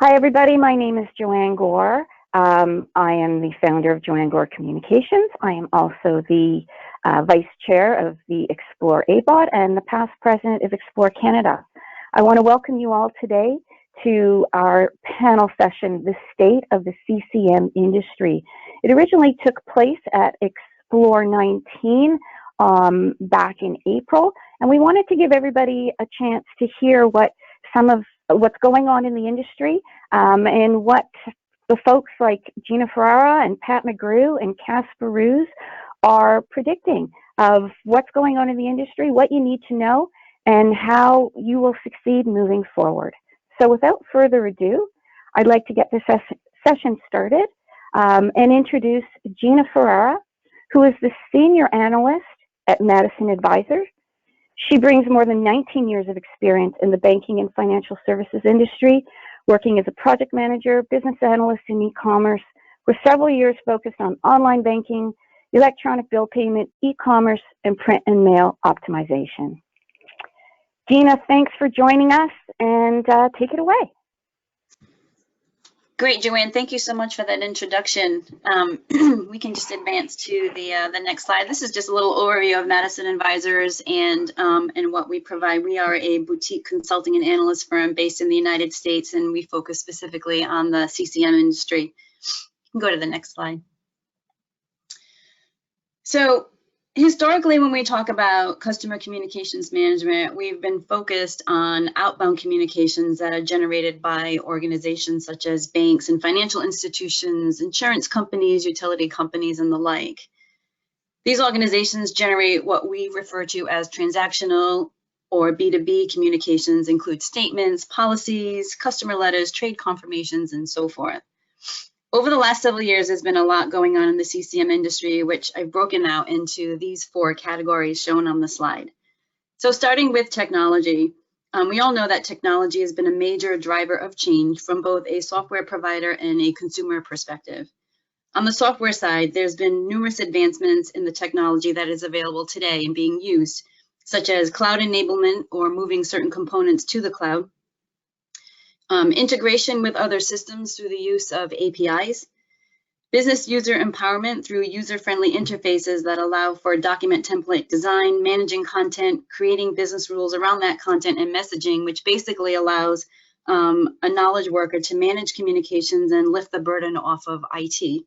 Hi, everybody. My name is Joanne Gore. I am the founder of Joanne Gore Communications. I am also the Vice Chair of the Xplor ABOD and the past President of Xplor Canada. I want to welcome you all today to our panel session, The State of the CCM Industry. It originally took place at XPLOR19 back in April, and we wanted to give everybody a chance to hear what what's going on in the industry and what the folks like Gina Ferrara and Pat McGrew and Kaspar Roos are predicting of what's going on in the industry, what you need to know, and how you will succeed moving forward. So without further ado, I'd like to get this session started and introduce Gina Ferrara, who is the Senior Analyst at Madison Advisors. She brings more than 19 years of experience in the banking and financial services industry, working as a project manager, business analyst in e-commerce, with several years focused on online banking, electronic bill payment, e-commerce, and print and mail optimization. Gina, thanks for joining us, and take it away. Great, Joanne. Thank you so much for that introduction. We can just advance to the next slide. This is just a little overview of Madison Advisors and what we provide. We are a boutique consulting and analyst firm based in the United States, and we focus specifically on the CCM industry. Go to the next slide. So historically, when we talk about customer communications management, we've been focused on outbound communications that are generated by organizations such as banks and financial institutions, insurance companies, utility companies, and the like. These organizations generate what we refer to as transactional or B2B communications, include statements, policies, customer letters, trade confirmations, and so forth. Over the last several years, there's been a lot going on in the CCM industry, which I've broken out into these 4 categories shown on the slide. So starting with technology, we all know that technology has been a major driver of change from both a software provider and a consumer perspective. On the software side, there's been numerous advancements in the technology that is available today and being used, such as cloud enablement or moving certain components to the cloud, integration with other systems through the use of APIs, business user empowerment through user-friendly interfaces that allow for document template design, managing content, creating business rules around that content and messaging, which basically allows a knowledge worker to manage communications and lift the burden off of IT.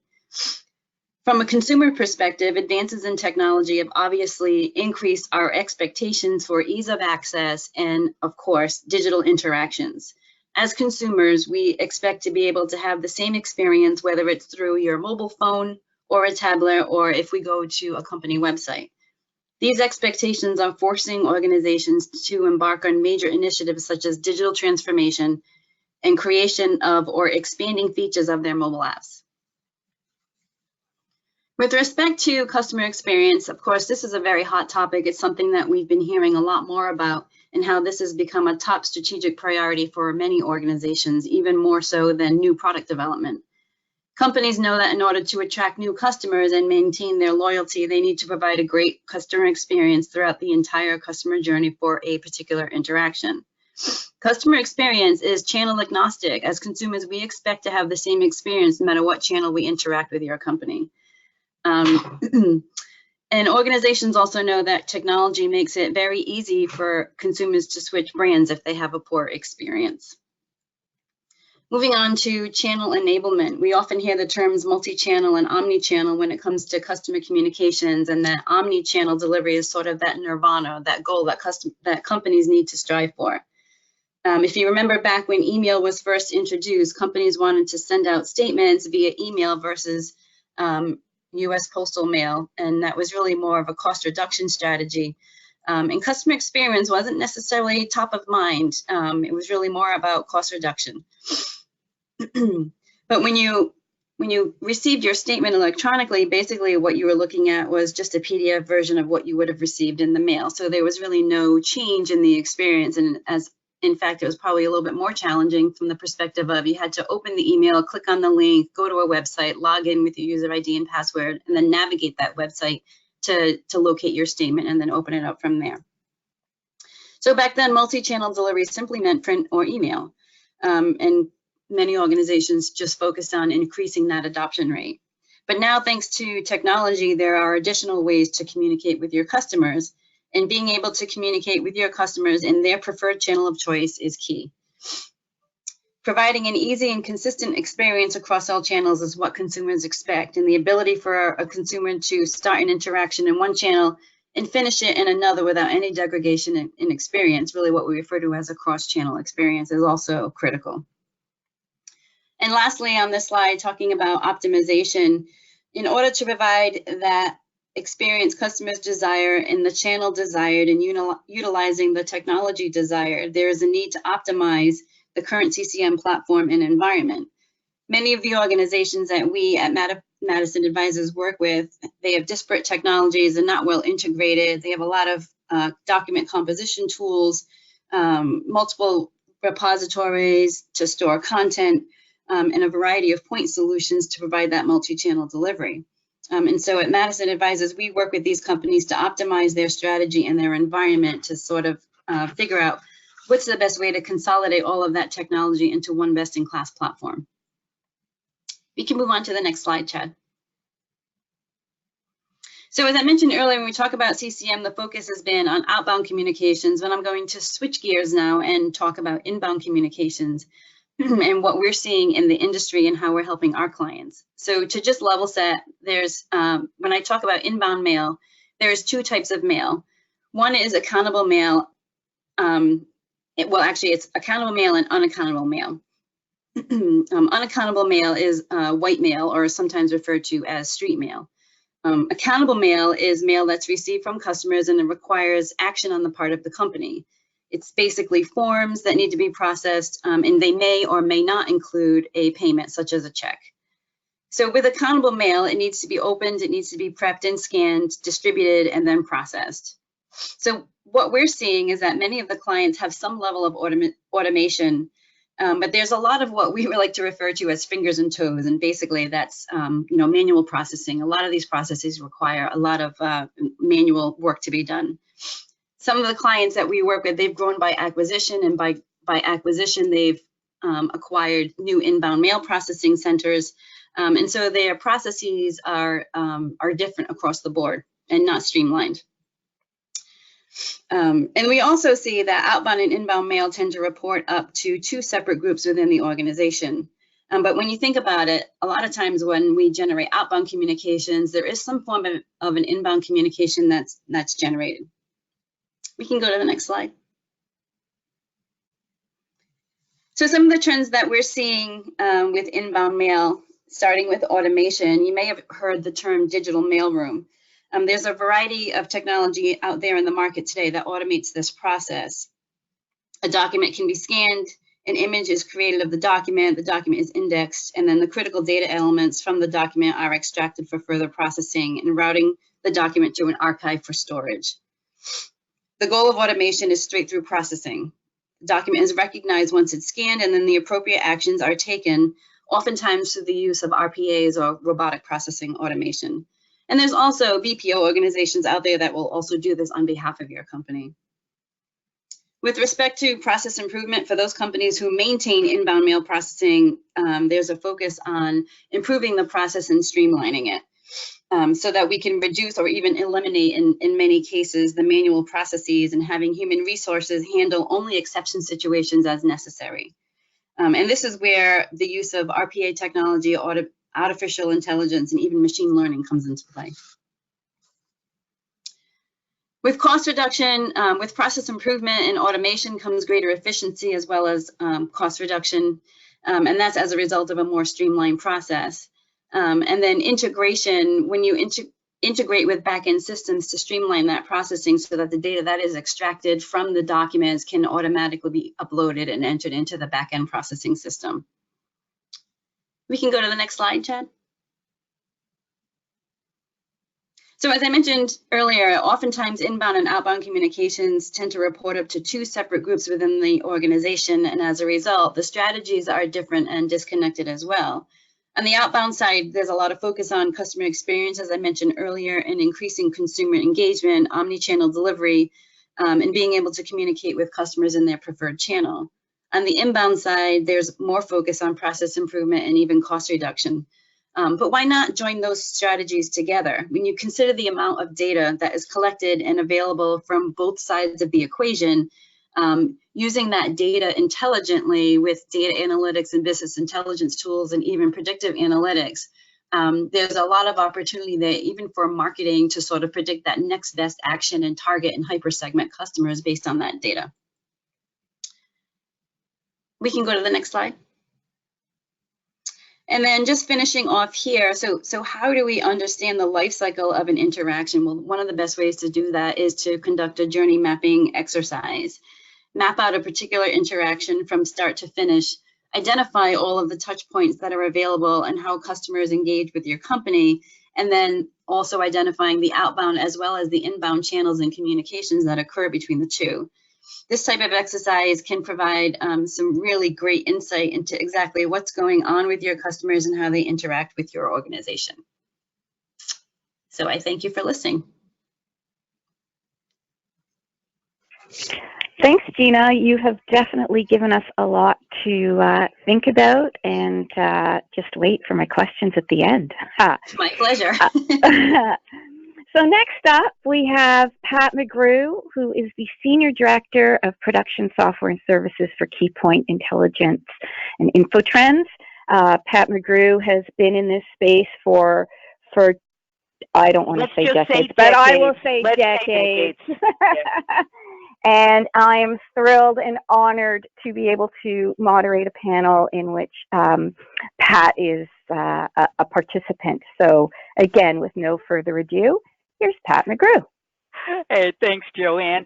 From a consumer perspective, advances in technology have obviously increased our expectations for ease of access and, of course, digital interactions. As consumers, we expect to be able to have the same experience, whether it's through your mobile phone or a tablet, or if we go to a company website. These expectations are forcing organizations to embark on major initiatives such as digital transformation and creation of or expanding features of their mobile apps. With respect to customer experience, of course, this is a very hot topic. It's something that we've been hearing a lot more about, and how this has become a top strategic priority for many organizations, even more so than new product development. Companies know that in order to attract new customers and maintain their loyalty, they need to provide a great customer experience throughout the entire customer journey for a particular interaction. Customer experience is channel agnostic. As consumers, we expect to have the same experience no matter what channel we interact with your company. And organizations also know that technology makes it very easy for consumers to switch brands if they have a poor experience. Moving on to channel enablement, we often hear the terms multi-channel and omni-channel when it comes to customer communications, and that omni-channel delivery is sort of that nirvana, that goal that companies need to strive for. If you remember back when email was first introduced, companies wanted to send out statements via email versus U.S. postal mail, and that was really more of a cost reduction strategy. And customer experience wasn't necessarily top of mind. It was really more about cost reduction. But when you received your statement electronically, basically what you were looking at was just a PDF version of what you would have received in the mail. So there was really no change in the experience, and in fact, it was probably a little bit more challenging from the perspective of you had to open the email, click on the link, go to a website, log in with your user ID and password, and then navigate that website to locate your statement and then open it up from there. So back then, multi-channel delivery simply meant print or email. And many organizations just focused on increasing that adoption rate. But now, thanks to technology, there are additional ways to communicate with your customers, and being able to communicate with your customers in their preferred channel of choice is key. Providing an easy and consistent experience across all channels is what consumers expect, and the ability for a consumer to start an interaction in one channel and finish it in another without any degradation in experience, really what we refer to as a cross-channel experience, is also critical. And lastly, on this slide, talking about optimization, in order to provide that experience customers desire in the channel desired and utilizing the technology desired, there is a need to optimize the current CCM platform and environment. Many of the organizations that we at Madison Advisors work with, they have disparate technologies and not well integrated. They have a lot of document composition tools, multiple repositories to store content, and a variety of point solutions to provide that multi-channel delivery. And so at Madison Advisors, we work with these companies to optimize their strategy and their environment to sort of figure out what's the best way to consolidate all of that technology into one best-in-class platform. We can move on to the next slide, Chad. So as I mentioned earlier, when we talk about CCM, the focus has been on outbound communications, but I'm going to switch gears now and talk about inbound communications and what we're seeing in the industry and how we're helping our clients. So to just level set, there's, when I talk about inbound mail, there's two types of mail. One is accountable mail. It's accountable mail and unaccountable mail. Unaccountable mail is white mail, or sometimes referred to as street mail. Accountable mail is mail that's received from customers and it requires action on the part of the company. It's basically forms that need to be processed, and they may or may not include a payment, such as a check. So with accountable mail, it needs to be opened, it needs to be prepped and scanned, distributed, and then processed. So what we're seeing is that many of the clients have some level of automation, but there's a lot of what we would like to refer to as fingers and toes, and basically that's manual processing. A lot of these processes require a lot of manual work to be done. Some of the clients that we work with, they've grown by acquisition, and by acquisition, they've acquired new inbound mail processing centers, and so their processes are different across the board and not streamlined. And we also see that outbound and inbound mail tend to report up to two separate groups within the organization. But when you think about it, a lot of times when we generate outbound communications, there is some form of an inbound communication that's generated. We can go to the next slide. So some of the trends that we're seeing with inbound mail, starting with automation, you may have heard the term digital mailroom. There's a variety of technology out there in the market today that automates this process. A document can be scanned, an image is created of the document is indexed, and then the critical data elements from the document are extracted for further processing and routing the document to an archive for storage. The goal of automation is straight through processing. The document is recognized once it's scanned, and then the appropriate actions are taken, oftentimes through the use of RPAs or robotic processing automation. And there's also BPO organizations out there that will also do this on behalf of your company. With respect to process improvement, for those companies who maintain inbound mail processing, there's a focus on improving the process and streamlining it. So that we can reduce or even eliminate, in many cases, the manual processes, and having human resources handle only exception situations as necessary. And this is where the use of RPA technology, artificial intelligence, and even machine learning comes into play. With cost reduction, with process improvement and automation comes greater efficiency as well as cost reduction, and that's as a result of a more streamlined process. And then integration, when you integrate with back-end systems to streamline that processing so that the data that is extracted from the documents can automatically be uploaded and entered into the back-end processing system. We can go to the next slide, Chad. So as I mentioned earlier, oftentimes inbound and outbound communications tend to report up to two separate groups within the organization, and as a result, the strategies are different and disconnected as well. On the outbound side, there's a lot of focus on customer experience, as I mentioned earlier, and increasing consumer engagement, omni-channel delivery, and being able to communicate with customers in their preferred channel. On the inbound side, there's more focus on process improvement and even cost reduction. But why not join those strategies together? When you consider the amount of data that is collected and available from both sides of the equation, using that data intelligently with data analytics and business intelligence tools and even predictive analytics, there's a lot of opportunity there, even for marketing, to sort of predict that next best action and target and hyper-segment customers based on that data. We can go to the next slide. And then just finishing off here, so how do we understand the life cycle of an interaction? Well, one of the best ways to do that is to conduct a journey mapping exercise. Map out a particular interaction from start to finish, identify all of the touch points that are available and how customers engage with your company, and then also identifying the outbound as well as the inbound channels and communications that occur between the two. This type of exercise can provide some really great insight into exactly what's going on with your customers and how they interact with your organization. So I thank you for listening. Thanks, Gina. You have definitely given us a lot to think about, and just wait for my questions at the end. My pleasure. So next up, we have Pat McGrew, who is the Senior Director of Production Software and Services for Keypoint Intelligence and Infotrends. Pat McGrew has been in this space for I don't want to say decades, but I will say decades. And I am thrilled and honored to be able to moderate a panel in which Pat is a participant. So again, with no further ado, here's Pat McGrew. Hey, thanks, Joanne.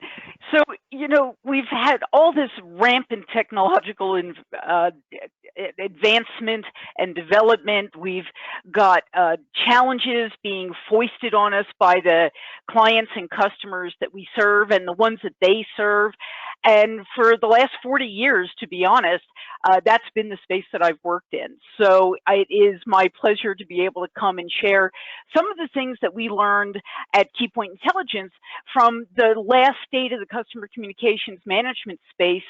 So, you know, we've had all this rampant technological advancement and development. We've got challenges being foisted on us by the clients and customers that we serve and the ones that they serve. And for the last 40 years, to be honest, that's been the space that I've worked in. So it is my pleasure to be able to come and share some of the things that we learned at Keypoint Intelligence from the last state of the customer communications management space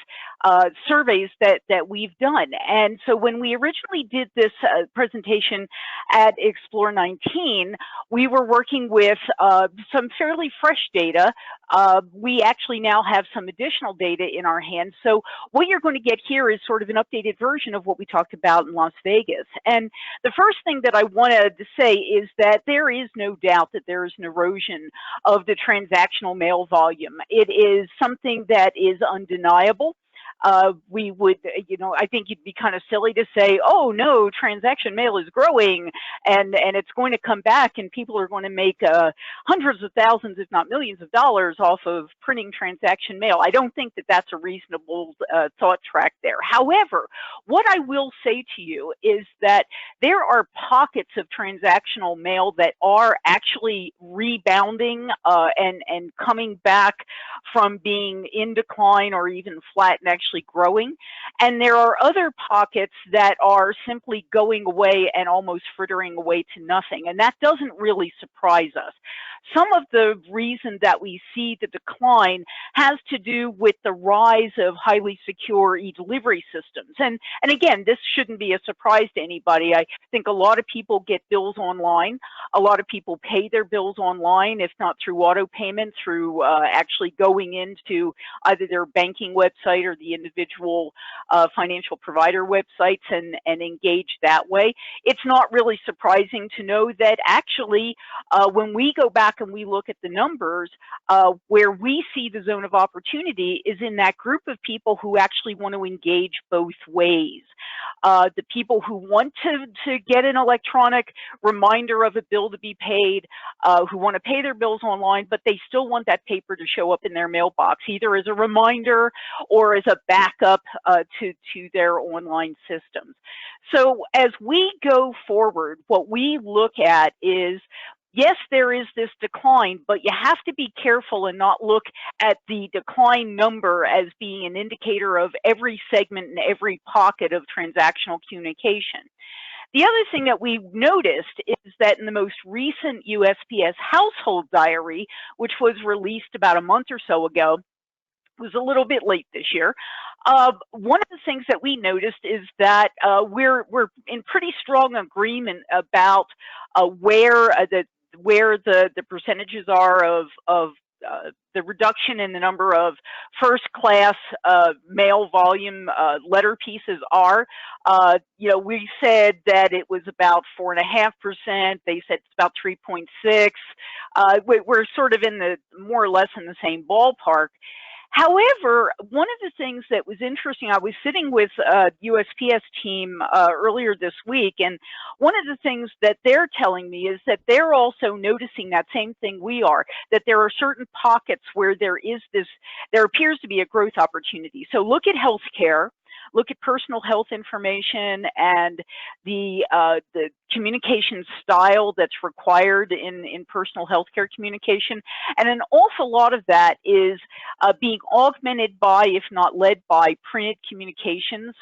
surveys that we've done. And so when we originally did this presentation at XPLOR19, we were working with some fairly fresh data. We actually now have some additional data in our hands. So what you're going to get here is sort of an updated version of what we talked about in Las Vegas. And the first thing that I wanted to say is that there is no doubt that there is an erosion of the transactional mail volume. It is something that is undeniable. We would, you know, I think you'd be kind of silly to say, oh no, transaction mail is growing and it's going to come back and people are going to make hundreds of thousands, if not millions of dollars off of printing transaction mail. I don't think that that's a reasonable thought track there. However, what I will say to you is that there are pockets of transactional mail that are actually rebounding and coming back from being in decline or even flat and actually growing. And there are other pockets that are simply going away and almost frittering away to nothing. And that doesn't really surprise us. Some of the reason that we see the decline has to do with the rise of highly secure e-delivery systems. And again, this shouldn't be a surprise to anybody. I think a lot of people get bills online. A lot of people pay their bills online, if not through auto payment, through actually going into either their banking website or the individual financial provider websites and engage that way. It's not really surprising to know that actually when we go back and we look at the numbers, where we see the zone of opportunity is in that group of people who actually want to engage both ways. The people who want to get an electronic reminder of a bill to be paid, who want to pay their bills online, but they still want that paper to show up in their mailbox, either as a reminder or as a backup to their online systems. So as we go forward, what we look at is, yes, there is this decline, but you have to be careful and not look at the decline number as being an indicator of every segment and every pocket of transactional communication. The other thing that we noticed is that in the most recent USPS household diary, which was released about a month or so ago, was a little bit late this year. One of the things that we noticed is that we're in pretty strong agreement about where the percentages are of the reduction in the number of first-class mail volume letter pieces are. You know, we said that it was about 4.5%. They said it's about 3.6. We're sort of in the more or less in the same ballpark. However, one of the things that was interesting, I was sitting with USPS team earlier this week, and one of the things that they're telling me is that they're also noticing that same thing we are, that there are certain pockets where there appears to be a growth opportunity. So look at healthcare. Look at personal health information and the communication style that's required in personal healthcare communication. And an awful lot of that is being augmented by, if not led by, printed communications.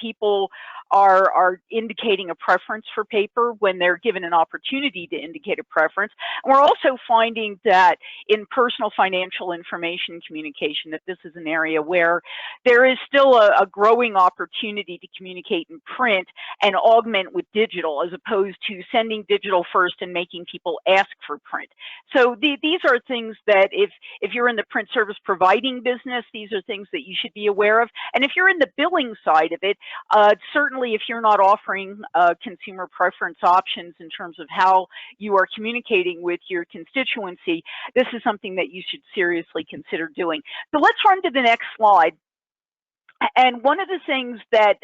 People are indicating a preference for paper when they're given an opportunity to indicate a preference. And we're also finding that in personal financial information communication, that this is an area where there is still a growing opportunity to communicate in print and augment with digital, as opposed to sending digital first and making people ask for print. So these are things that if you're in the print service providing business, these are things that you should be aware of. And if you're in the billing side of it, certainly if you're not offering consumer preference options in terms of how you are communicating with your constituency, this is something that you should seriously consider doing. So let's run to the next slide. And one of the things that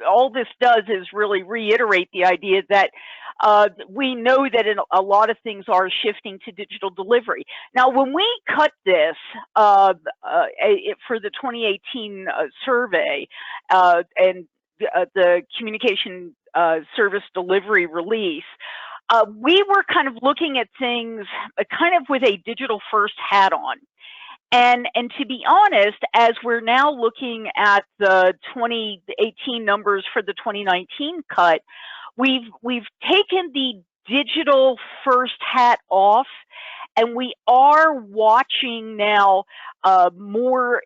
all this does is really reiterate the idea that we know that a lot of things are shifting to digital delivery. Now, when we cut this for the 2018 survey and the communication service delivery release, we were kind of looking at things kind of with a digital first hat on. And to be honest, as we're now looking at the 2018 numbers for the 2019 cut, we've taken the digital first hat off, and we are watching now more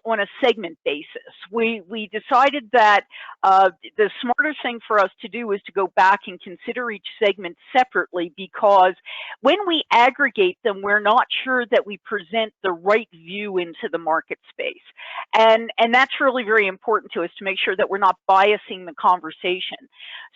on a segment basis. We decided that the smarter thing for us to do is to go back and consider each segment separately, because when we aggregate them, we're not sure that we present the right view into the market space. And that's really very important to us, to make sure that we're not biasing the conversation.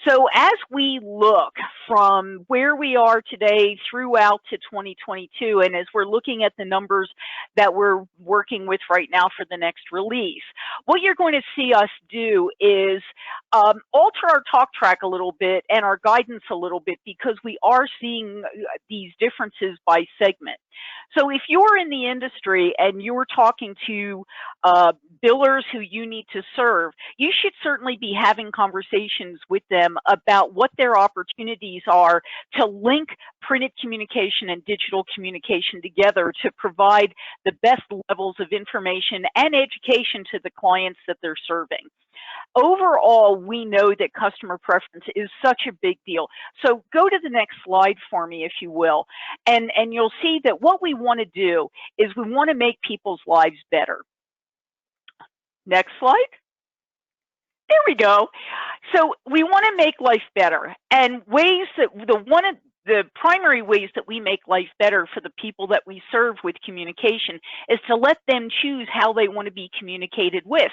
So as we look from where we are today throughout to 2022, and as we're looking at the numbers that we're working with right now for the next release, what you're going to see us do is alter our talk track a little bit and our guidance a little bit, because we are seeing these differences by segment. So if you're in the industry and you're talking to billers who you need to serve, you should certainly be having conversations with them about what their opportunities are to link printed communication and digital communication together to provide the best levels of information and education to the clients that they're serving. Overall, we know that customer preference is such a big deal. So go to the next slide for me, if you will, and you'll see that what we want to do is we want to make people's lives better. Next slide. There we go. So we want to make life better, and ways that the primary ways that we make life better for the people that we serve with communication is to let them choose how they want to be communicated with.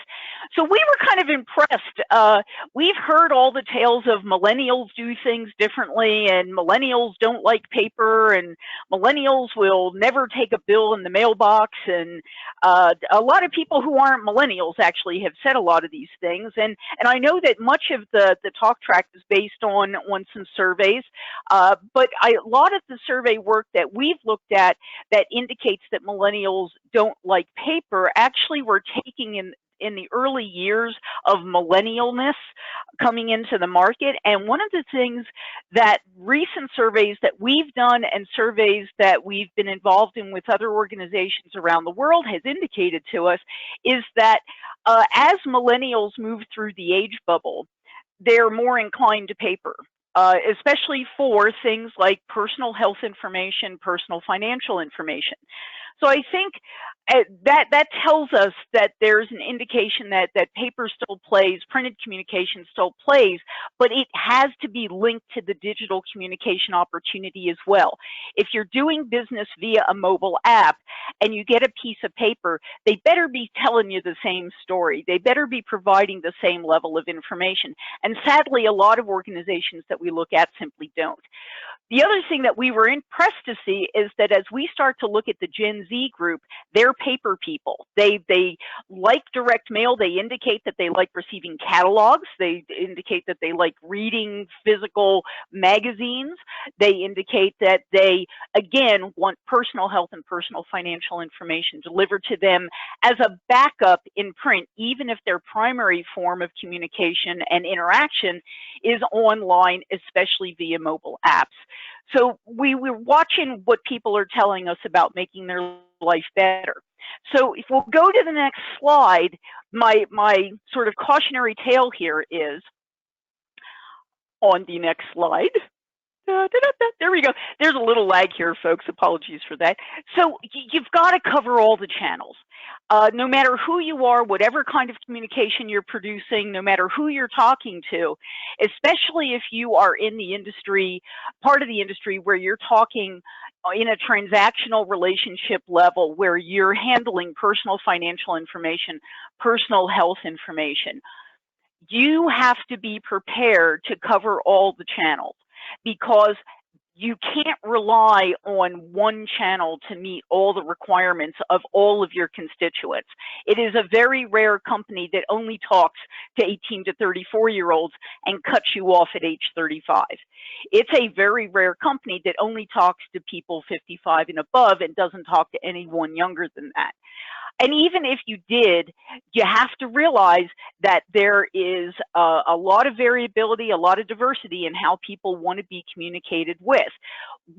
So we were kind of impressed. We've heard all the tales of millennials do things differently, and millennials don't like paper, and millennials will never take a bill in the mailbox, and a lot of people who aren't millennials actually have said a lot of these things. And I know that much of the talk track is based on some surveys, but a lot of the survey work that we've looked at that indicates that millennials don't like paper, actually we're taking in the early years of millennialness coming into the market. And one of the things that recent surveys that we've done and surveys that we've been involved in with other organizations around the world has indicated to us is that as millennials move through the age bubble, they're more inclined to paper. Especially for things like personal health information, personal financial information. So I think that tells us that there's an indication that paper still plays, printed communication still plays, but it has to be linked to the digital communication opportunity as well. If you're doing business via a mobile app and you get a piece of paper, they better be telling you the same story. They better be providing the same level of information. And sadly, a lot of organizations that we look at simply don't. The other thing that we were impressed to see is that as we start to look at the Gen Z group, they're paper people. They like direct mail. They indicate that they like receiving catalogs. They indicate that they like reading physical magazines. They indicate that they, again, want personal health and personal financial information delivered to them as a backup in print, even if their primary form of communication and interaction is online, especially via mobile apps. So we're watching what people are telling us about making their life better. So if we'll go to the next slide, my sort of cautionary tale here is on the next slide. There we go. There's a little lag here, folks. Apologies for that. So you've got to cover all the channels. No matter who you are, whatever kind of communication you're producing, no matter who you're talking to, especially if you are in the industry, part of the industry where you're talking in a transactional relationship level, where you're handling personal financial information, personal health information, you have to be prepared to cover all the channels, because you can't rely on one channel to meet all the requirements of all of your constituents. It is a very rare company that only talks to 18 to 34-year-olds and cuts you off at age 35. It's a very rare company that only talks to people 55 and above and doesn't talk to anyone younger than that. And even if you did, you have to realize that there is a lot of variability, a lot of diversity in how people want to be communicated with.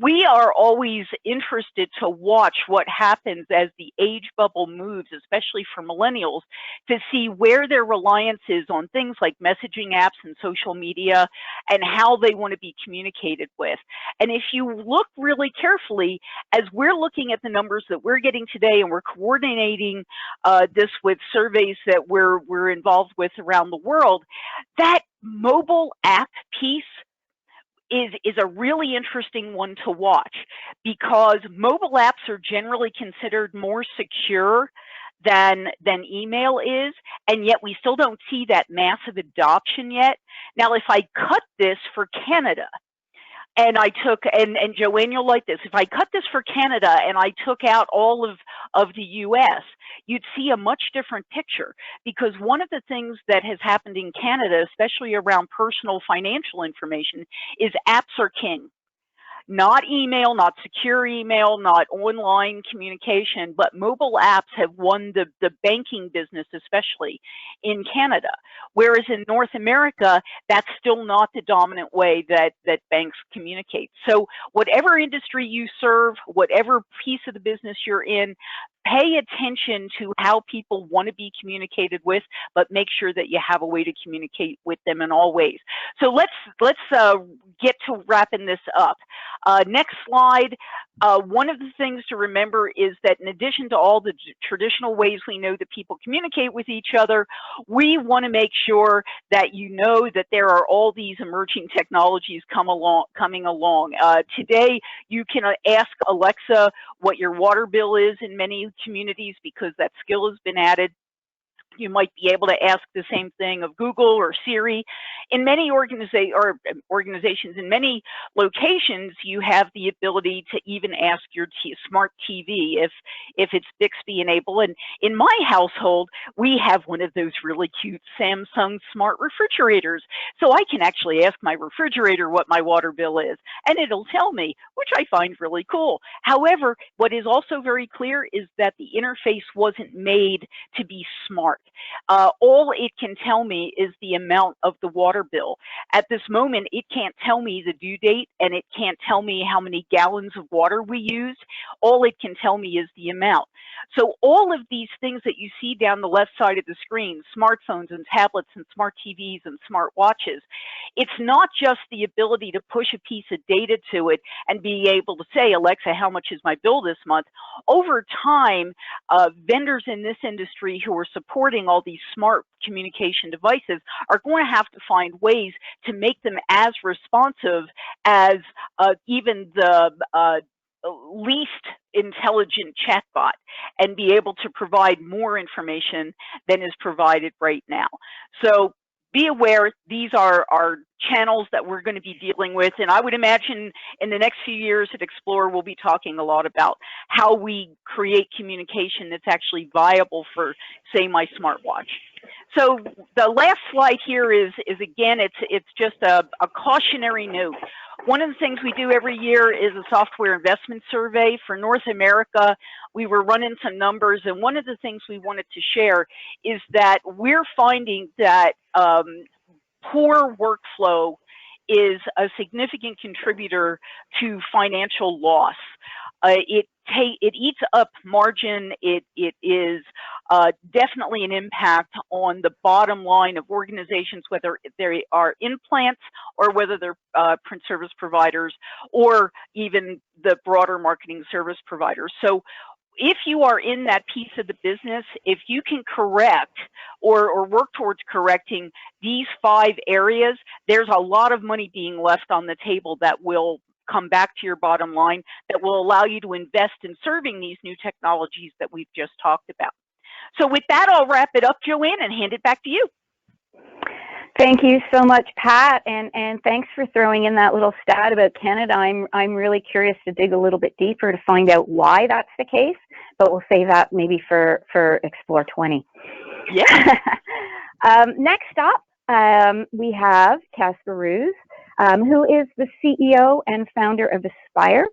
We are always interested to watch what happens as the age bubble moves, especially for millennials, to see where their reliance is on things like messaging apps and social media and how they want to be communicated with. And if you look really carefully, as we're looking at the numbers that we're getting today, and we're coordinating this with surveys that we're involved with around the world, that mobile app piece is a really interesting one to watch, because mobile apps are generally considered more secure than email is, and yet we still don't see that massive adoption yet. Now, if I cut this for Canada, and I took, and Joanne, you'll like this, if I cut this for Canada and I took out all of the US, you'd see a much different picture, because one of the things that has happened in Canada, especially around personal financial information, is apps are king. Not email, not secure email, not online communication, but mobile apps have won the banking business, especially in Canada. Whereas in North America, that's still not the dominant way that banks communicate. So whatever industry you serve, whatever piece of the business you're in, pay attention to how people want to be communicated with, but make sure that you have a way to communicate with them in all ways. So let's get to wrapping this up. Next slide. One of the things to remember is that in addition to all the traditional ways we know that people communicate with each other, we want to make sure that you know that there are all these emerging technologies coming along. Today, you can ask Alexa what your water bill is in many communities, because that skill has been added. You might be able to ask the same thing of Google or Siri. In many organizations, in many locations, you have the ability to even ask your smart TV if it's Bixby enabled. And in my household, we have one of those really cute Samsung smart refrigerators. So I can actually ask my refrigerator what my water bill is, and it'll tell me, which I find really cool. However, what is also very clear is that the interface wasn't made to be smart. All it can tell me is the amount of the water bill. At this moment, it can't tell me the due date, and it can't tell me how many gallons of water we use. All it can tell me is the amount. So all of these things that you see down the left side of the screen, smartphones and tablets and smart TVs and smart watches, it's not just the ability to push a piece of data to it and be able to say, Alexa, how much is my bill this month? Over time, vendors in this industry who are supporting all these smart communication devices are going to have to find ways to make them as responsive as even the least intelligent chatbot, and be able to provide more information than is provided right now. So be aware, these are channels that we're going to be dealing with, and I would imagine in the next few years at Xplor, we'll be talking a lot about how we create communication that's actually viable for, say, my smartwatch. So the last slide here is again, it's just a cautionary note. One of the things we do every year is a software investment survey. For North America, we were running some numbers, and one of the things we wanted to share is that we're finding that poor workflow is a significant contributor to financial loss. It eats up margin. It is definitely an impact on the bottom line of organizations, whether they are implants or whether they're print service providers or even the broader marketing service providers. So if you are in that piece of the business, if you can correct or work towards correcting these 5 areas, there's a lot of money being left on the table that will come back to your bottom line, that will allow you to invest in serving these new technologies that we've just talked about. So with that, I'll wrap it up, Joanne, and hand it back to you. Thank you so much, Pat, and thanks for throwing in that little stat about Canada. I'm really curious to dig a little bit deeper to find out why that's the case, but we'll save that maybe for XPLOR20. Yeah. Next up, we have Kaspar Roos, who is the CEO and founder of Xplor,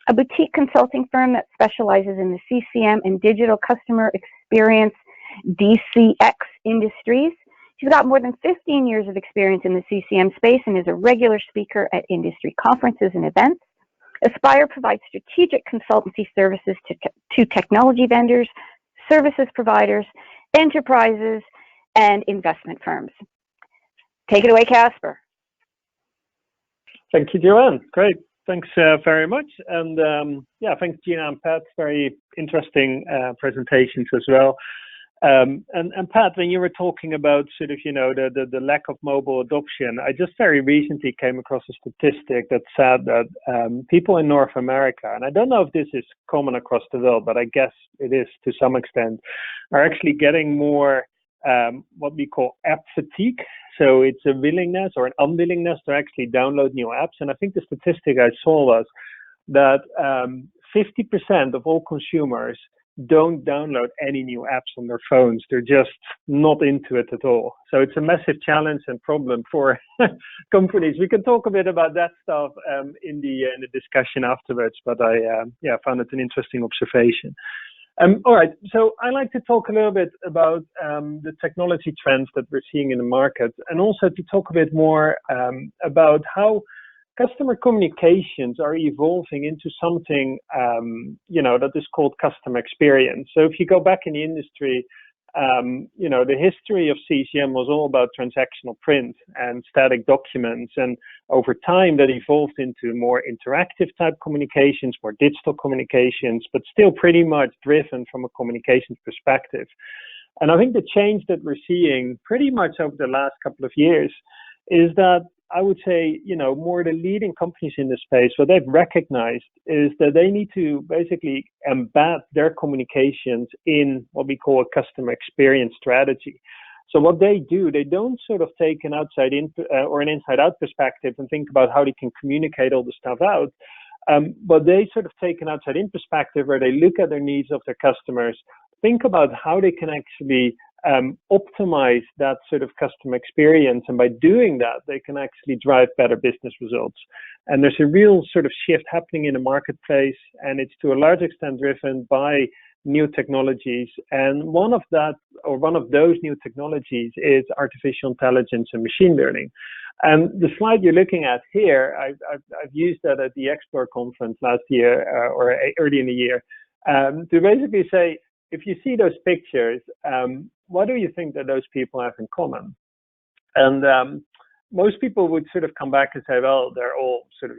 a boutique consulting firm that specializes in the CCM and digital customer experience DCX industries. She's got more than 15 years of experience in the CCM space and is a regular speaker at industry conferences and events. Xplor provides strategic consultancy services to technology vendors, services providers, enterprises, and investment firms. Take it away, Kaspar. Thank you, Joanne. Great. Thanks very much. And yeah, thanks, Gina and Pat. Very interesting presentations as well. And Pat, when you were talking about sort of, you know, the lack of mobile adoption, I just very recently came across a statistic that said that people in North America, and I don't know if this is common across the world, but I guess it is to some extent, are actually getting more what we call app fatigue. So it's a willingness or an unwillingness to actually download new apps. And I think the statistic I saw was that 50% of all consumers don't download any new apps on their phones. They're just not into it at all. So it's a massive challenge and problem for companies. We can talk a bit about that stuff in the discussion afterwards, but I found it an interesting observation. All right, so I like to talk a little bit about the technology trends that we're seeing in the market, and also to talk a bit more about how customer communications are evolving into something, you know, that is called customer experience. So if you go back in the industry, you know, the history of CCM was all about transactional print and static documents. And over time that evolved into more interactive type communications, more digital communications, but still pretty much driven from a communications perspective. And I think the change that we're seeing pretty much over the last couple of years is that I would say, you know, more the leading companies in this space, what they've recognized is that they need to basically embed their communications in what we call a customer experience strategy. So what they do, they don't sort of take an outside in or an inside out perspective and think about how they can communicate all the stuff out. But they sort of take an outside in perspective where they look at their needs of their customers, think about how they can actually optimize that sort of customer experience, and by doing that they can actually drive better business results. And there's a real sort of shift happening in the marketplace, and it's to a large extent driven by new technologies, and one of those new technologies is artificial intelligence and machine learning. And the slide you're looking at here, I've used that at the Xplor conference last year or early in the year to basically say, if you see those pictures, what do you think that those people have in common? And most people would sort of come back and say, well, they're all sort of,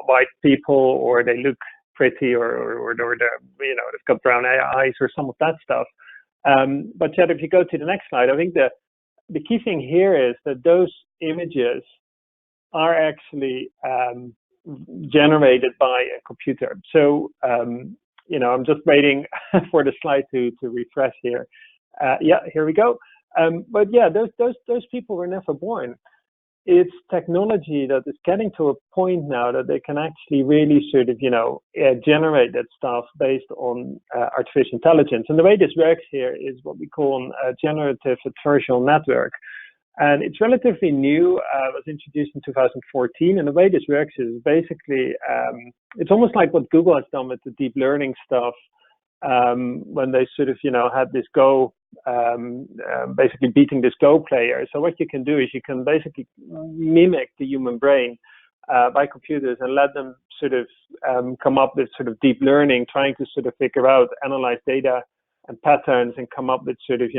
white people, or they look pretty, or they're, they've got brown eyes, or some of that stuff. But yet, if you go to the next slide, I think the key thing here is that those images are actually generated by a computer. So, I'm just waiting for the slide to refresh here. Yeah, here we go. But yeah, those people were never born. It's technology that is getting to a point now that they can actually really sort of, generate that stuff based on artificial intelligence. And the way this works here is what we call a generative adversarial network. And it's relatively new. It was introduced in 2014. And the way this works is basically, it's almost like what Google has done with the deep learning stuff when they sort of, had this Go, basically beating this Go player. So what you can do is you can basically mimic the human brain by computers and let them sort of come up with sort of deep learning, trying to sort of figure out, analyze data and patterns and come up with sort of,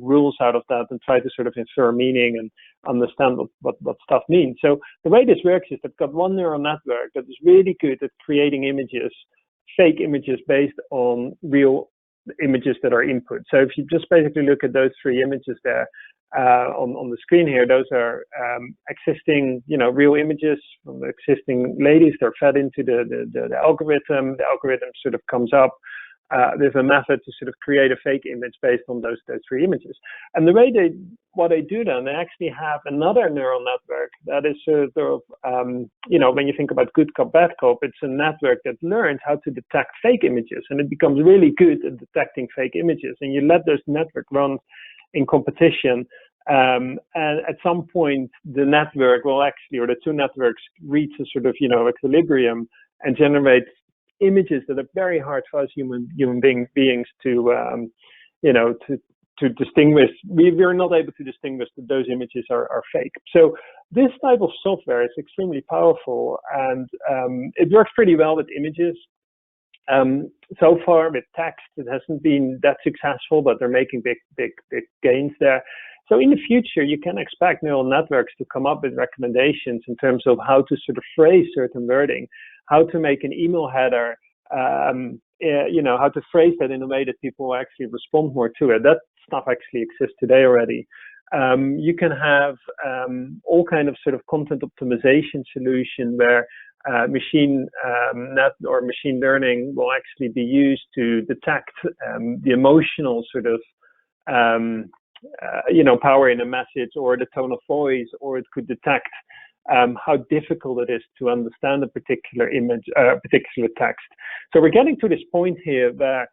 rules out of that and try to sort of infer meaning and understand what stuff means. So the way this works is they've got one neural network that is really good at creating images, fake images based on real images that are input. So if you just basically look at those three images there on the screen here, those are existing, real images from the existing ladies. They're fed into the algorithm. The algorithm sort of comes up with a method to sort of create a fake image based on those three images. And the way what they do then, they actually have another neural network that is sort of, when you think about good cop, bad cop, it's a network that learns how to detect fake images, and it becomes really good at detecting fake images. And you let those network run in competition, and at some point the network will actually, or the two networks, reach a sort of, equilibrium and generate images that are very hard for us human beings to distinguish. We're not able to distinguish that those images are fake. So this type of software is extremely powerful, and it works pretty well with images. So far with text, it hasn't been that successful, but they're making big gains there. So in the future, you can expect neural networks to come up with recommendations in terms of how to sort of phrase certain wording, how to make an email header, how to phrase that in a way that people will actually respond more to it. That stuff actually exists today already. You can have all kind of sort of content optimization solution where machine learning will actually be used to detect the emotional sort of power in a message, or the tone of voice, or it could detect how difficult it is to understand a particular image, particular text. So we're getting to this point here where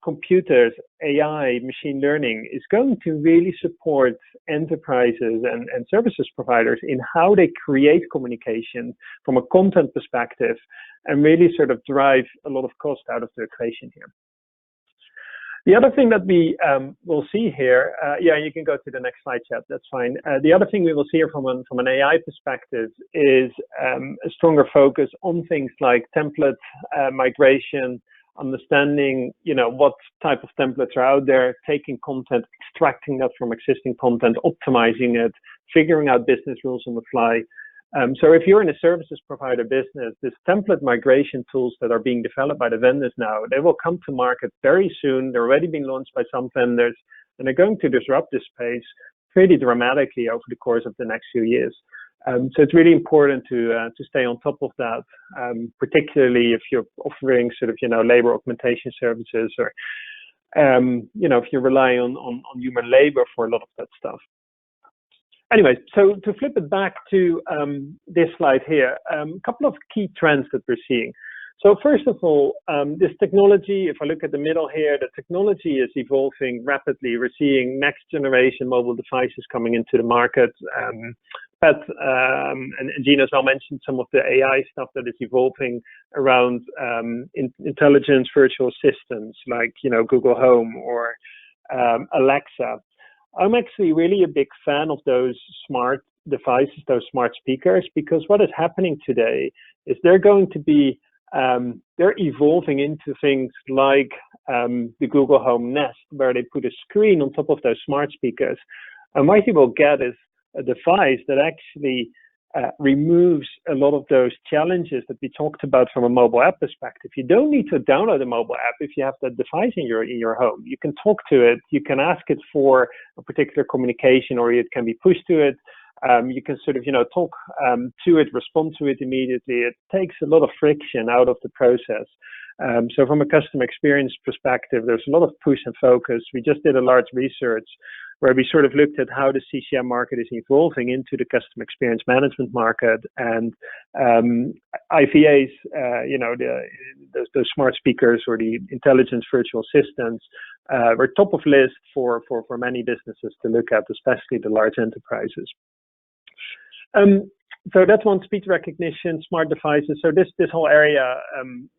computers, AI, machine learning is going to really support enterprises and services providers in how they create communication from a content perspective, and really sort of drive a lot of cost out of the equation here. The other thing that we will see here, you can go to the next slide, Chad, that's fine. The other thing we will see here from an AI perspective is a stronger focus on things like template migration, understanding, what type of templates are out there, taking content, extracting that from existing content, optimizing it, figuring out business rules on the fly. So if you're in a services provider business, this template migration tools that are being developed by the vendors now, they will come to market very soon. They're already being launched by some vendors, and they're going to disrupt this space pretty dramatically over the course of the next few years. So it's really important to stay on top of that, particularly if you're offering sort of, labor augmentation services, or, if you're relying on human labor for a lot of that stuff. Anyway, so to flip it back to this slide here, a couple of key trends that we're seeing. So first of all, this technology, if I look at the middle here, the technology is evolving rapidly. We're seeing next generation mobile devices coming into the market. Pat and Gina as well mentioned some of the AI stuff that is evolving around intelligence virtual assistants like, Google Home or Alexa. I'm actually really a big fan of those smart devices, those smart speakers, because what is happening today is they're going to be, they're evolving into things like the Google Home Nest, where they put a screen on top of those smart speakers. And what you will get is a device that actually removes a lot of those challenges that we talked about from a mobile app perspective. You don't need to download a mobile app if you have that device in your home. You can talk to it, you can ask it for a particular communication, or it can be pushed to it. You can sort of, talk to it, respond to it immediately. It takes a lot of friction out of the process. So from a customer experience perspective, there's a lot of push and focus. We just did a large research where we sort of looked at how the CCM market is evolving into the customer experience management market, and IVAs, those smart speakers or the intelligence virtual assistants were top of list for many businesses to look at, especially the large enterprises. So that's one, speech recognition, smart devices. So this whole area,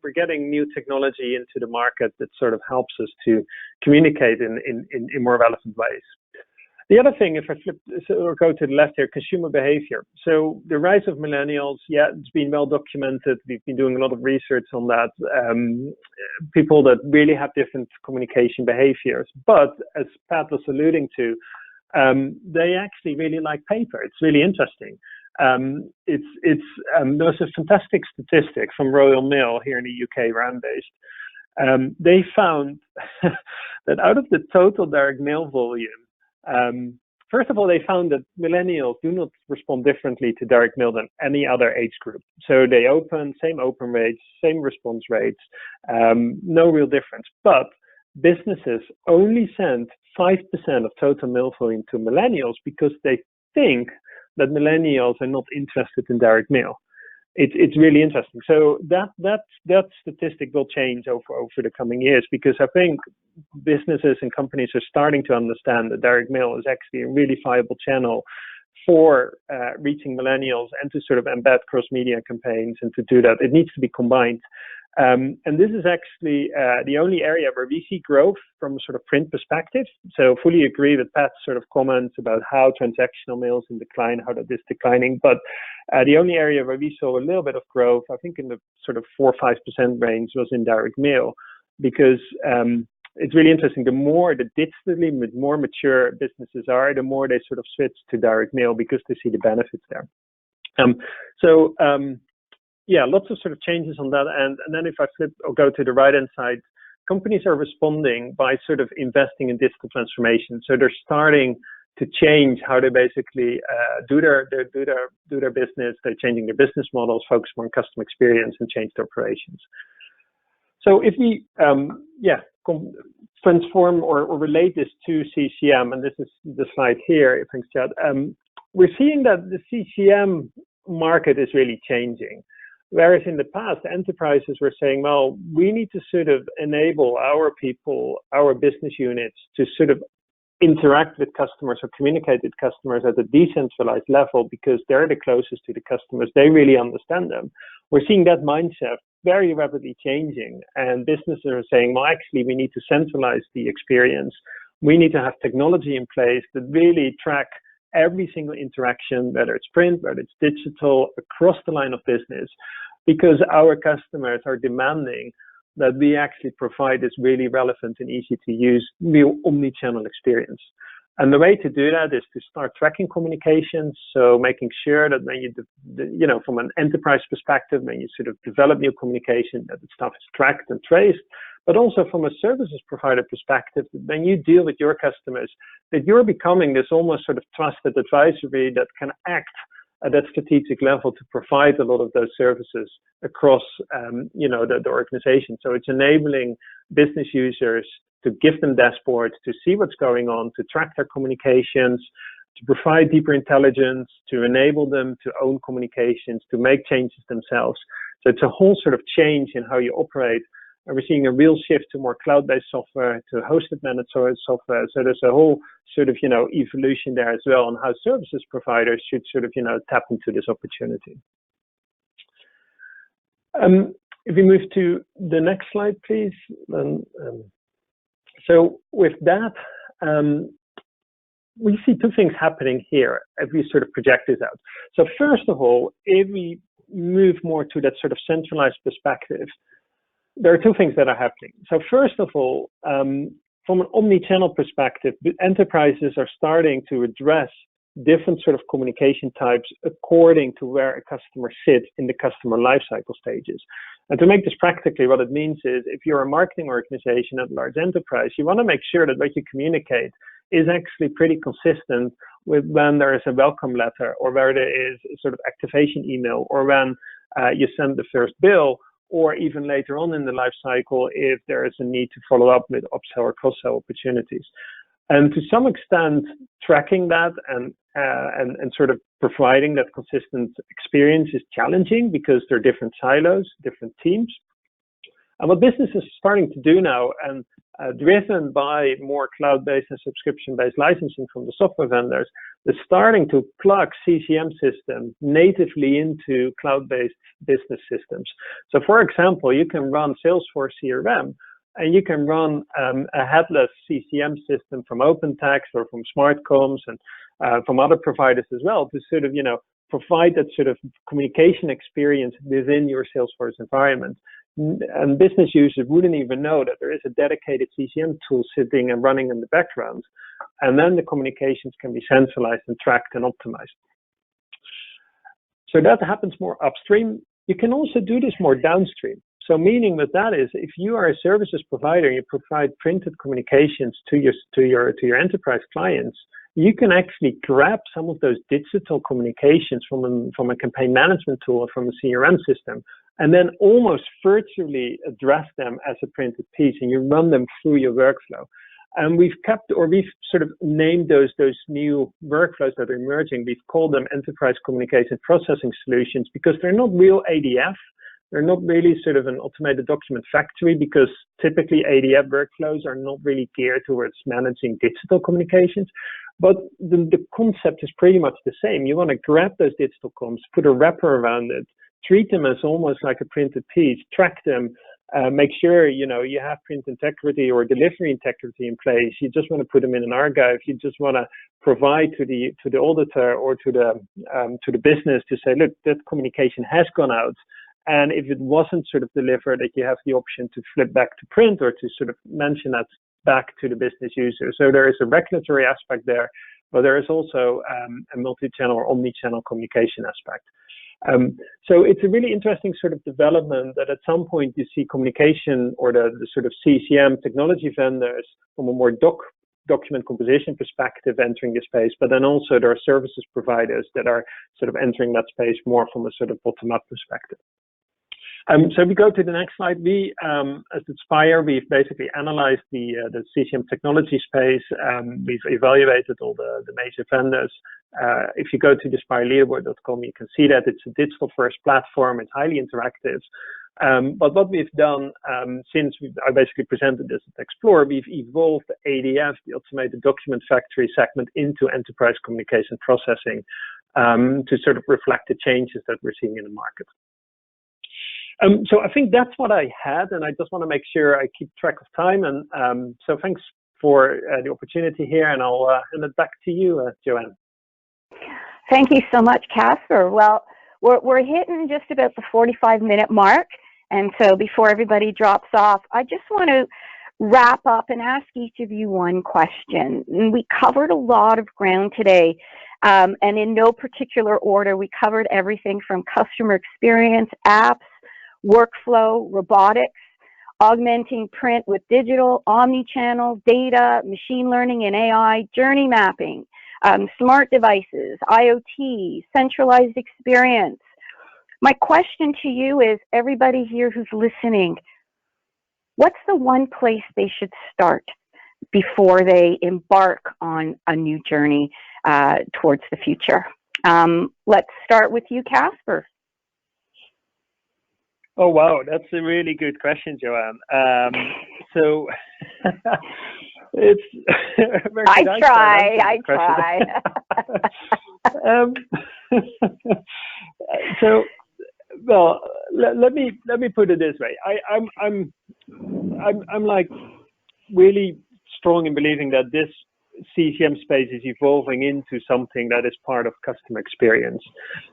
we're getting new technology into the market that sort of helps us to communicate in more relevant ways. The other thing, if I flip or go to the left here, consumer behavior. So the rise of millennials, it's been well documented. We've been doing a lot of research on that. People that really have different communication behaviors, but as Pat was alluding to, they actually really like paper. It's really interesting. There's a fantastic statistic from Royal Mail here in the UK, where I'm based. They found that out of the total direct mail volume, first of all, they found that millennials do not respond differently to direct mail than any other age group. So they same open rates, same response rates, no real difference. But businesses only send 5% of total mail volume to millennials because they think that millennials are not interested in direct mail. It's really interesting. So that statistic will change over the coming years, because I think businesses and companies are starting to understand that direct mail is actually a really viable channel for reaching millennials, and to sort of embed cross-media campaigns. And to do that, it needs to be combined. And this is actually the only area where we see growth from a sort of print perspective. So fully agree with Pat's sort of comments about how transactional mail is in decline, how that is declining. But the only area where we saw a little bit of growth, I think in the sort of 4 or 5% range, was in direct mail, because it's really interesting. The more the digitally more mature businesses are, the more they sort of switch to direct mail because they see the benefits there. Lots of sort of changes on that end. And then if I flip or go to the right-hand side, companies are responding by sort of investing in digital transformation. So they're starting to change how they basically do their business. They're changing their business models, focus more on customer experience, and change their operations. So if we transform or relate this to CCM, and this is the slide here, thanks, Chad, we're seeing that the CCM market is really changing. Whereas in the past, enterprises were saying, well, we need to sort of enable our people, our business units, to sort of interact with customers or communicate with customers at a decentralized level, because they're the closest to the customers. They really understand them. We're seeing that mindset very rapidly changing, and businesses are saying, well, actually, we need to centralize the experience. We need to have technology in place that really track every single interaction, whether it's print, whether it's digital, across the line of business, because our customers are demanding that we actually provide this really relevant and easy to use real omni-channel experience. And the way to do that is to start tracking communications. So making sure that when you, from an enterprise perspective, when you sort of develop new communication, that the stuff is tracked and traced, but also from a services provider perspective, when you deal with your customers, that you're becoming this almost sort of trusted advisory that can act at that strategic level to provide a lot of those services across, the organization. So it's enabling business users to give them dashboards, to see what's going on, to track their communications, to provide deeper intelligence, to enable them to own communications, to make changes themselves. So it's a whole sort of change in how you operate and we're seeing a real shift to more cloud-based software, to hosted managed software. So there's a whole sort of, evolution there as well on how services providers should sort of, tap into this opportunity. If we move to the next slide, please. So with that, we see two things happening here if we sort of project this out. So first of all, if we move more to that sort of centralized perspective, there are two things that are happening. So first of all, from an omni-channel perspective, enterprises are starting to address different sort of communication types according to where a customer sits in the customer lifecycle stages. And to make this practically, what it means is if you're a marketing organization at a large enterprise, you want to make sure that what you communicate is actually pretty consistent with when there is a welcome letter, or where there is a sort of activation email, or when you send the first bill, or even later on in the life cycle if there is a need to follow up with upsell or cross-sell opportunities. And to some extent, tracking that and sort of providing that consistent experience is challenging because there are different silos, different teams. And what businesses are starting to do now, and driven by more cloud-based and subscription-based licensing from the software vendors, they're starting to plug CCM systems natively into cloud-based business systems. So for example, you can run Salesforce CRM, and you can run a headless CCM system from OpenText or from SmartComms and from other providers as well to sort of, provide that sort of communication experience within your Salesforce environment. And business users wouldn't even know that there is a dedicated CCM tool sitting and running in the background. And then the communications can be centralized and tracked and optimized. So that happens more upstream. You can also do this more downstream. So meaning with that is, if you are a services provider, you provide printed communications to your enterprise clients, you can actually grab some of those digital communications from a campaign management tool or from a CRM system, and then almost virtually address them as a printed piece, and you run them through your workflow. And we've sort of named those new workflows that are emerging. We've called them enterprise communication processing solutions because they're not real ADF. They're not really sort of an automated document factory, because typically ADF workflows are not really geared towards managing digital communications. But the concept is pretty much the same. You want to grab those digital comms, put a wrapper around it, treat them as almost like a printed piece, track them, make sure you have print integrity or delivery integrity in place. You just want to put them in an archive. You just want to provide to the auditor or to the business to say, look, that communication has gone out. And if it wasn't sort of delivered, that you have the option to flip back to print or to sort of mention that back to the business user. So there is a regulatory aspect there, but there is also a multi-channel or omni-channel communication aspect. So it's a really interesting sort of development that at some point you see communication or the sort of CCM technology vendors from a more document composition perspective entering the space, but then also there are services providers that are sort of entering that space more from a sort of bottom-up perspective. So we go to the next slide. We, as Xplor, we've basically analyzed the CCM technology space. We've evaluated all the major vendors. If you go to the xplorleaderboard.com, you can see that it's a digital-first platform. It's highly interactive. But what we've done since I basically presented this at Xplor, we've evolved the ADF, the Automated Document Factory segment, into enterprise communication processing to sort of reflect the changes that we're seeing in the market. So I think that's what I had, and I just want to make sure I keep track of time. And so thanks for the opportunity here, and I'll hand it back to you, Joanne. Thank you so much, Kaspar. Well, we're hitting just about the 45-minute mark, and so before everybody drops off, I just want to wrap up and ask each of you one question. We covered a lot of ground today, and in no particular order, we covered everything from customer experience, apps, workflow, robotics, augmenting print with digital, omni-channel, data, machine learning and AI, journey mapping, smart devices, IoT, centralized experience. My question to you is, everybody here who's listening, what's the one place they should start before they embark on a new journey towards the future? Let's start with you, Kaspar. Oh, wow. That's a really good question, Joanne. So it's I try. So, well, let me put it this way. I'm like really strong in believing that this CCM space is evolving into something that is part of customer experience.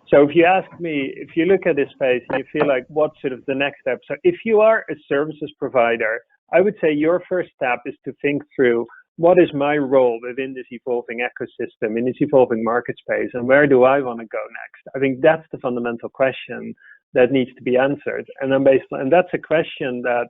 So if you ask me, if you look at this space and you feel like what's sort of the next step, so if you are a services provider, I would say your first step is to think through what is my role within this evolving ecosystem, in this evolving market space, and where do I want to go next? I think that's the fundamental question that needs to be answered. And then and that's a question that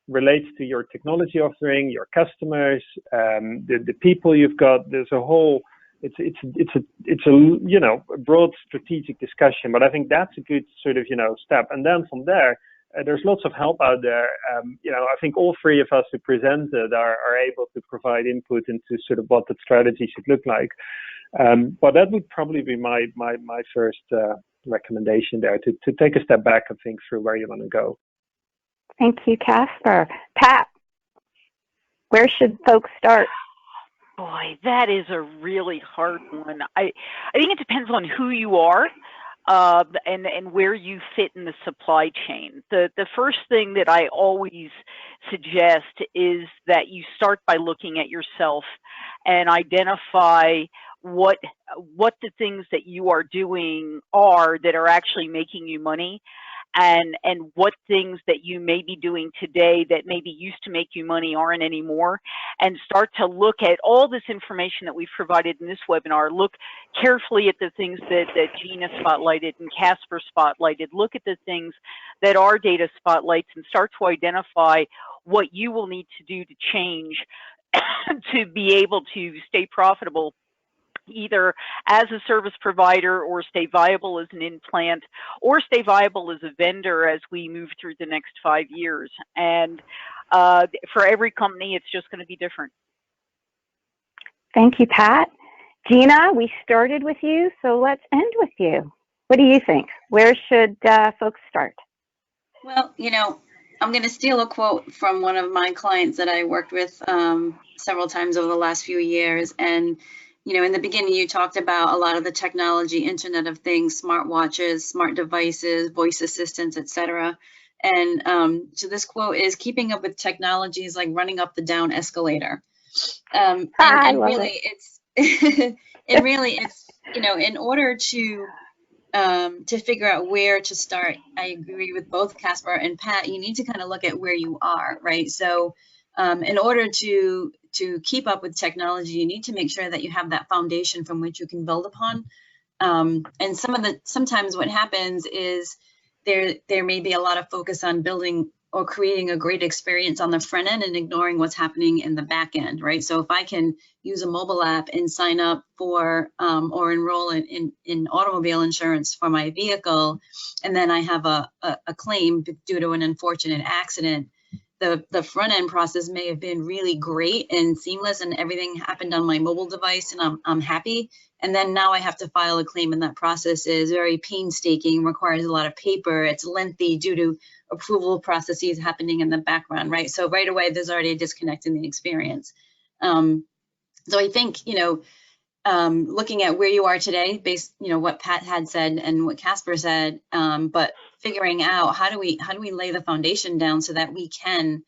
relates to your technology offering, your customers, the people you've got. There's a whole, it's a you know, a broad strategic discussion, but I think that's a good sort of, you know, step. And then from there, there's lots of help out there. You know, I think all three of us who presented are able to provide input into sort of what that strategy should look like. But that would probably be my first recommendation there, to take a step back and think through where you want to go. Thank you, Kaspar. Pat, where should folks start? Boy, that is a really hard one. I think it depends on who you are and where you fit in the supply chain. The first thing that I always suggest is that you start by looking at yourself and identify what the things that you are doing are that are actually making you money, and what things that you may be doing today that maybe used to make you money aren't anymore, and start to look at all this information that we've provided in this webinar. Look carefully at the things that Gina spotlighted and Kaspar spotlighted. Look at the things that are data spotlights and start to identify what you will need to do to change to be able to stay profitable, either as a service provider, or stay viable as an in-plant, or stay viable as a vendor as we move through the next 5 years. And for every company, it's just going to be different. Thank you, Pat. Gina, we started with you, so let's end with you. What do you think? Where should folks start? Well, you know, I'm going to steal a quote from one of my clients that I worked with several times over the last few years. And you know, in the beginning, you talked about a lot of the technology, Internet of Things, smartwatches, smart devices, voice assistants, etc. And so this quote is, keeping up with technology is like running up the down escalator. And really, it's and really, it's, you know, in order to figure out where to start, I agree with both Kaspar and Pat. You need to kind of look at where you are, right? So in order to keep up with technology, you need to make sure that you have that foundation from which you can build upon. And sometimes what happens is there may be a lot of focus on building or creating a great experience on the front end and ignoring what's happening in the back end, right? So if I can use a mobile app and sign up for or enroll in automobile insurance for my vehicle, and then I have a claim due to an unfortunate accident, the front end process may have been really great and seamless, and everything happened on my mobile device, and I'm happy. And then now I have to file a claim, and that process is very painstaking, requires a lot of paper. It's lengthy due to approval processes happening in the background, right? So right away, there's already a disconnect in the experience. So I think, you know, looking at where you are today, based, you know, what Pat had said and what Kaspar said, but figuring out how do we lay the foundation down so that we can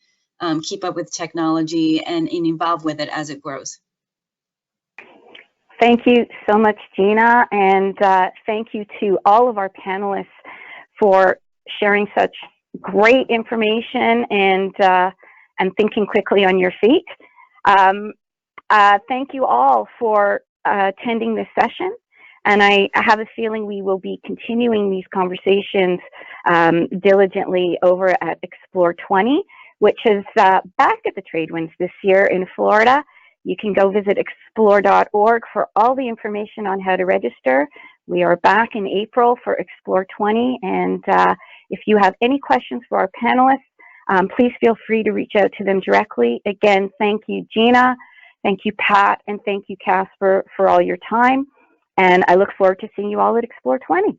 keep up with technology and evolve with it as it grows. Thank you so much, Gina, and thank you to all of our panelists for sharing such great information and thinking quickly on your feet. Thank you all for attending this session. And I have a feeling we will be continuing these conversations diligently over at XPLOR20, which is back at the Tradewinds this year in Florida. You can go visit xplor.org for all the information on how to register. We are back in April for XPLOR20, and if you have any questions for our panelists, please feel free to reach out to them directly. Again, thank you, Gina. Thank you, Pat, and thank you, Kaspar, for all your time. And I look forward to seeing you all at XPLOR20.